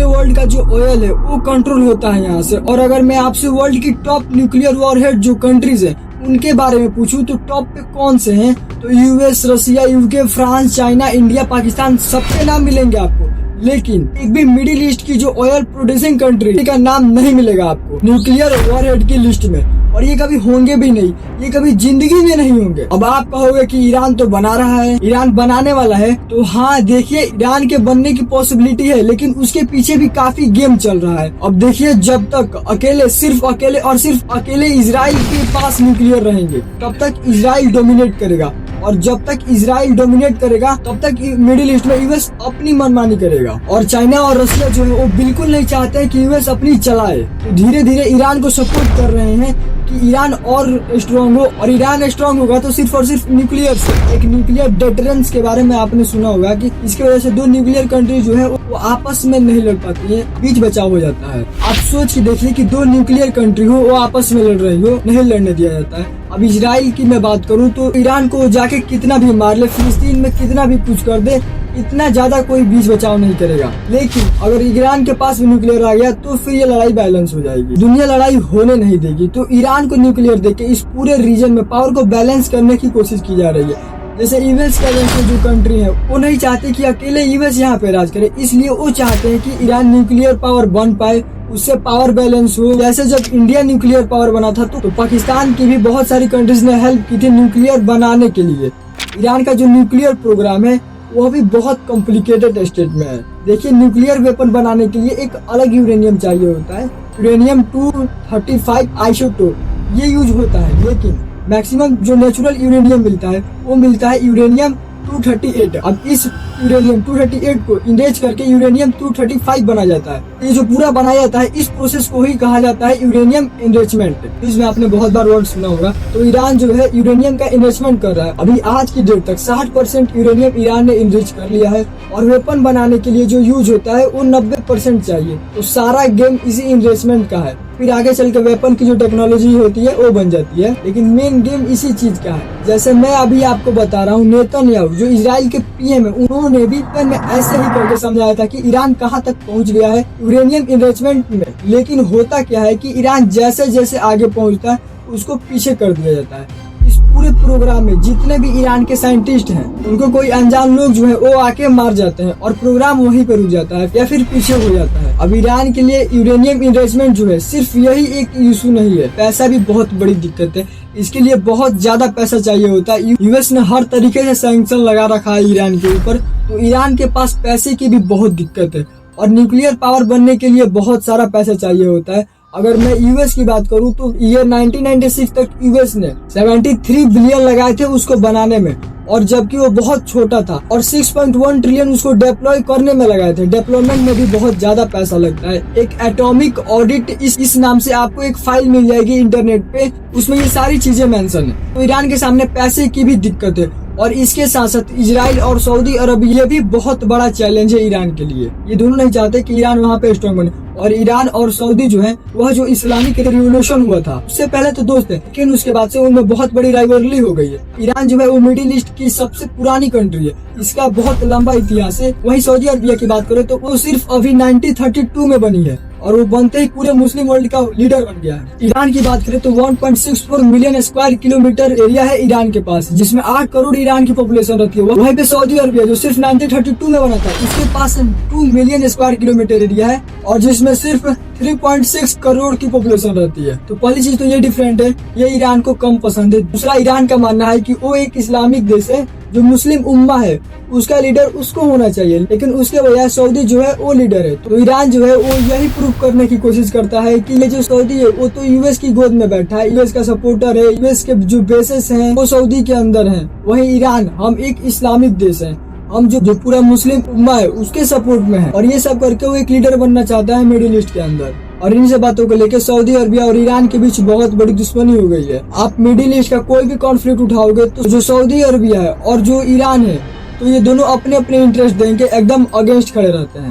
पूरे वर्ल्ड का जो ऑयल है वो कंट्रोल होता है यहाँ से। और अगर मैं आपसे वर्ल्ड की टॉप न्यूक्लियर वॉरहेड जो कंट्रीज है उनके बारे में पूछूं तो टॉप पे कौन से हैं, तो US, Russia, UK, France, China, India, Pakistan, सबके नाम मिलेंगे आपको। लेकिन एक भी मिडिल ईस्ट की जो ऑयल प्रोड्यूसिंग कंट्री का नाम नहीं मिलेगा आपको न्यूक्लियर वॉरहेड की लिस्ट में। और ये कभी होंगे भी नहीं, ये कभी जिंदगी में नहीं होंगे। अब आप कहोगे कि ईरान तो बना रहा है, ईरान बनाने वाला है, तो हाँ देखिए ईरान के बनने की पॉसिबिलिटी है, लेकिन उसके पीछे भी काफी गेम चल रहा है। अब देखिए जब तक सिर्फ अकेले इजराइल के पास न्यूक्लियर रहेंगे तब तक इजराइल डोमिनेट करेगा। और जब तक इजराइल डोमिनेट करेगा तब तक मिडिल ईस्ट में यूएस अपनी मनमानी करेगा। और चाइना और रशिया जो है वो बिल्कुल नहीं चाहते हैं कि यूएस अपनी चलाए, तो धीरे धीरे ईरान को सपोर्ट कर रहे हैं कि ईरान और स्ट्रांग हो। और ईरान स्ट्रांग होगा तो सिर्फ और सिर्फ न्यूक्लियर से। एक न्यूक्लियर डेटरेंस के बारे में आपने सुना होगा कि इसकी वजह से दो न्यूक्लियर कंट्री जो है वो आपस में नहीं लड़ पाती है, बीच बचाव हो जाता है। आप सोच के देखिए कि दो न्यूक्लियर कंट्री हो वो आपस में लड़ रही हो, नहीं लड़ने दिया जाता है। अब इजराइल की मैं बात करूं तो ईरान को जाके कितना भी मार ले, फिलिस्तीन में कितना भी कुछ कर दे, इतना ज्यादा कोई बीच बचाव नहीं करेगा। लेकिन अगर ईरान के पास भी न्यूक्लियर आ गया तो फिर ये लड़ाई बैलेंस हो जाएगी, दुनिया लड़ाई होने नहीं देगी। तो ईरान को न्यूक्लियर देके इस पूरे रीजन में पावर को बैलेंस करने की कोशिश की जा रही है। जैसे यूएस के जैसे जो कंट्री है वो नहीं चाहते कि अकेले यूएस यहाँ पे राज करे, इसलिए वो चाहते हैं कि ईरान न्यूक्लियर पावर बन पाए, उससे पावर बैलेंस हो। जैसे जब इंडिया न्यूक्लियर पावर बना था तो पाकिस्तान की भी बहुत सारी कंट्रीज ने हेल्प की थी न्यूक्लियर बनाने के लिए। ईरान का जो न्यूक्लियर प्रोग्राम है वो भी बहुत कॉम्प्लिकेटेड स्टेट में है। देखिए न्यूक्लियर वेपन बनाने के लिए एक अलग यूरेनियम चाहिए होता है, यूरेनियम 235 आइसोटोप ये यूज होता है। लेकिन मैक्सिमम जो नेचुरल यूरेनियम मिलता है वो मिलता है यूरेनियम 238। अब इस यूरेनियम 238 को इंडेज करके यूरेनियम 235 बना जाता है। ये जो पूरा बनाया जाता है इस प्रोसेस को ही कहा जाता है यूरेनियम एनरिचमेंट। इसमें आपने बहुत बार वर्ड सुना होगा। तो ईरान जो है यूरेनियम का एनरिचमेंट कर रहा है। अभी आज की डेट तक 60% यूरेनियम ईरान ने एनरिच कर लिया है। और वेपन बनाने के लिए जो यूज होता है वो 90% चाहिए। तो सारा गेम इसी एनरिचमेंट का है। फिर आगे चल के वेपन की जो टेक्नोलॉजी होती है वो बन जाती है, लेकिन मेन गेम इसी चीज का है। जैसे मैं अभी आपको बता रहा हूँ, नेतन्याहू जो इजराइल के पीएम है उन्होंने भी में ऐसे ही करके समझाया था कि ईरान कहाँ तक पहुँच गया है यूरेनियम एनरिचमेंट में। लेकिन होता क्या है कि ईरान जैसे जैसे आगे पहुँचता है उसको पीछे कर दिया जाता है। इस पूरे प्रोग्राम में जितने भी ईरान के साइंटिस्ट हैं उनको कोई अनजान लोग जो है वो आके मार जाते हैं और प्रोग्राम वहीं पर रुक जाता है या फिर पीछे हो जाता है। अब ईरान के लिए यूरेनियम एनरिचमेंट जो है सिर्फ यही एक इशू नहीं है, पैसा भी बहुत बड़ी दिक्कत है। इसके लिए बहुत ज्यादा पैसा चाहिए होता है। यूएस ने हर तरीके से सैंक्शन लगा रखा है ईरान के ऊपर, तो ईरान के पास पैसे की भी बहुत दिक्कत है। और न्यूक्लियर पावर बनने के लिए बहुत सारा पैसा चाहिए होता है। अगर मैं यूएस की बात करूं तो ईयर 1996 तक यूएस ने 73 बिलियन लगाए थे उसको बनाने में, और जबकि वो बहुत छोटा था। और 6.1 ट्रिलियन उसको डिप्लॉय करने में लगाए थे। डेवलपमेंट में भी बहुत ज्यादा पैसा लगता है। एक एटॉमिक ऑडिट इस नाम से आपको एक फाइल मिल जाएगी इंटरनेट पे, उसमें ये सारी चीजें मेंशन है। तो ईरान के सामने पैसे की भी दिक्कत है। और इसके साथ साथ इजराइल और सऊदी अरब ये भी बहुत बड़ा चैलेंज है ईरान के लिए। ये दोनों नहीं चाहते कि ईरान वहाँ पे स्ट्रांग बने। और ईरान और सऊदी जो है वह जो इस्लामिक रिवॉल्यूशन हुआ था उससे पहले तो दोस्त है, लेकिन उसके बाद से उनमें बहुत बड़ी राइवलरी हो गई है। ईरान जो है वो मिडिल ईस्ट की सबसे पुरानी कंट्री है, इसका बहुत लंबा इतिहास है। वहीं सऊदी अरबिया की बात करें तो वो सिर्फ अभी 1932 में बनी है और वो बनते ही पूरे मुस्लिम वर्ल्ड का लीडर बन गया है। ईरान की बात करें तो 1.64 मिलियन स्क्वायर किलोमीटर एरिया है ईरान के पास, जिसमें 8 करोड़ ईरान की पॉपुलेशन रहती है। वहीं पे सऊदी अरबिया जो सिर्फ 1932 में बना था उसके पास 2 मिलियन स्क्वायर किलोमीटर एरिया है और जिसमें सिर्फ 3.6 करोड़ की पॉपुलेशन रहती है। तो पहली चीज तो ये डिफरेंट है, ये ईरान को कम पसंद है। दूसरा, ईरान का मानना है कि वो एक इस्लामिक देश है, जो मुस्लिम उम्मा है उसका लीडर उसको होना चाहिए, लेकिन उसके बजाय सऊदी जो है वो लीडर है। तो ईरान जो है वो यही प्रूव करने की कोशिश करता है कि ये जो सऊदी है वो तो यूएस की गोद में बैठा है, यूएस का सपोर्टर है, यूएस के जो बेसेस हैं वो सऊदी के अंदर हैं। वहीं ईरान, हम एक इस्लामिक देश है, हम जो पूरा मुस्लिम उम्मा है उसके सपोर्ट में है। और ये सब करके वो एक लीडर बनना चाहता है मिडिल ईस्ट के अंदर। और इन सब बातों को लेकर सऊदी अरबिया और ईरान के बीच बहुत बड़ी दुश्मनी हो गई है। आप मिडिल ईस्ट का कोई भी कॉन्फ्लिक्ट उठाओगे तो जो सऊदी अरबिया है और जो ईरान है तो ये दोनों अपने अपने इंटरेस्ट देंगे, एकदम अगेंस्ट खड़े रहते हैं।